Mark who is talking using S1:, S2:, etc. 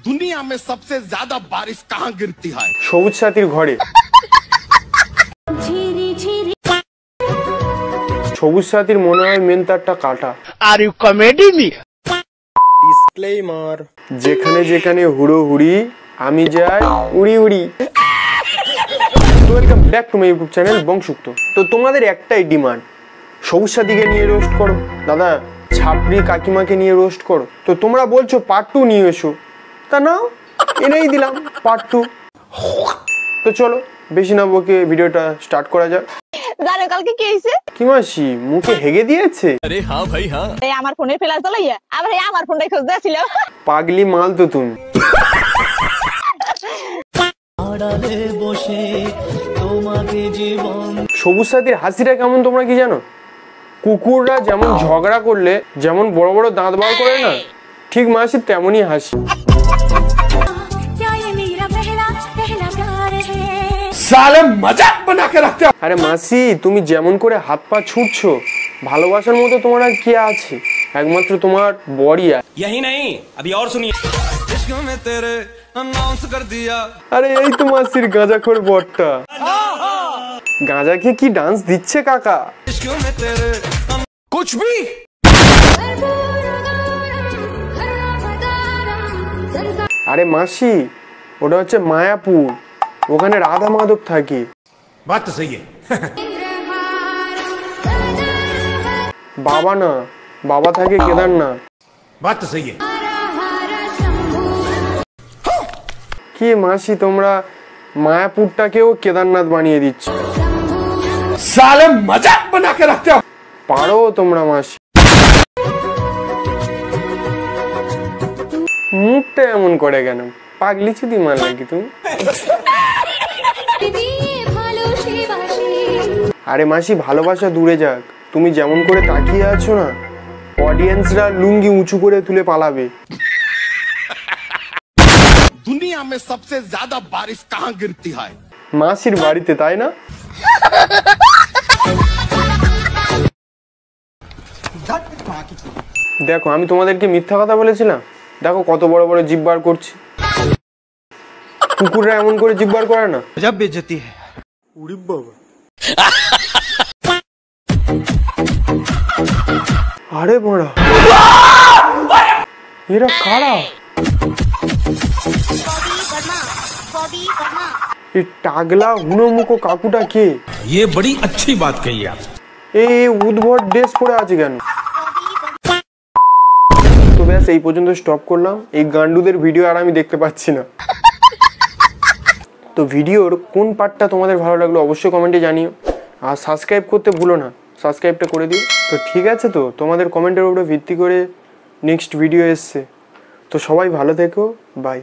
S1: दुनिया में सबसे ज्यादा बारिश कहाँ गिरती है?
S2: সবুজ সাথীর ঘরে। সবুজ সাথীর মনে হয় মেন তারটা কাটা।
S3: Are you comedy me?
S2: Disclaimer, যেখানে যেখানে হুড়োহুড়ি আমি যাই উড়ি উড়ি। Welcome back to my YouTube channel বংশুক্ত। তো তোমাদের একটাই ডিমান্ড, সবুজ সাথীকে নিয়ে রোস্ট করো, দাদা ছাপড়ি কাকিমাকে নিয়ে রোস্ট করো। তো তোমরা বলছো পার্ট 2 নিয়ে এসো, তা নাও এনেই দিলাম পার্ট 2। তো চলো বেশি না বকে ভিডিওটা স্টার্ট করা যাক।
S4: জানো কালকে কি হইছে?
S2: কি মাসি মুখে হেগে দিয়েছে?
S3: আরে হ্যাঁ ভাই হ্যাঁ।
S4: এই আমার ফোনের ফ্ল্যাশ জ্বালাইয়া আবার এই আমার ফোনটাই খোঁজ দিয়েছিল।
S2: পাগলি মাল তো তুমি। সবুজ সাথীর হাসিটা কেমন তোমরা কি জানো? কুকুররা যেমন ঝগড়া করলে যেমন বড় বড় দাঁত বার করে না, ঠিক মাসি তেমনই হাসি।
S1: साले मजाक बना के रखते हो।
S2: আরে মাসি তুমি যেমন করে হাত পা ছুটছো, ভালোবাসার মতো তোমার আর কি আছে? একমাত্র তোমার বডি আছে।
S5: यही नहीं अभी और सुनिए। इश्क में तेरे अनाउंस कर दिया।
S2: আরে এই তো মাসির গাঁজাখোর বটটা। গাঁজা খেয়ে কি ডান্স দিচ্ছে কাকা।
S5: इश्क में तेरे
S1: कुछ भी
S2: আরে মাসি ওটা হচ্ছে মায়াপুর, ওখানে রাধা মাধব থাকে।
S5: बात तो सही है।
S2: বাবা না, বাবা থাকে কেদারনাথ।
S5: बात तो सही है।
S2: কি মাসি তোমরা মায়াপুরটাকেও কেদারনাথ বানিয়ে দিচ্ছ।
S1: साले मजाक बना के रखते हो।
S2: পারো তোমরা মাসি। মুখটা এমন করে কেন? পাগলি চুদি মার নাকি তুমি? আরে মাসি ভালোবাসা দূরে যাক, তুমি যেমন করে তাকিয়ে আছো না, অডিয়েন্সরা লুঙ্গি উঁচু করে তুলে পালাবে।
S1: दुनिया में सबसे ज्यादा बारिश कहाँ गिरती है?
S2: মাসির বাড়িতে, তাই না? দেখো আমি তোমাদেরকে মিথ্যা কথা বলেছিলাম, দেখো কত বড় বড় জিভ বার করছি। কুকুররা এমন করে জিভ বার করে না।
S5: जब बेइज्जती है।
S2: উরি বাবা। আরে বড়া এরা কারা? এই টাগলা হুনোমুখো কাকুটা কে?
S5: ये बड़ी अच्छी बात कही आप।
S2: এই উদ্ভট ড্রেস পরে আছে কেন? তো ব্যাস এই পর্যন্ত স্টপ করলাম। এই গান্ডুদের ভিডিও আর আমি দেখতে পাচ্ছি না। তো ভিডিওর কোন পার্টটা তোমাদের ভালো লাগলো অবশ্যই কমেন্টে জানিও, আর সাবস্ক্রাইব করতে ভুলো না, সাবস্ক্রাইবটা করে দিও। তো ঠিক আছে, তো তোমাদের কমেন্টের উপরে ভিত্তি করে নেক্সট ভিডিও এসছে। তো সবাই ভালো থেকো, বাই।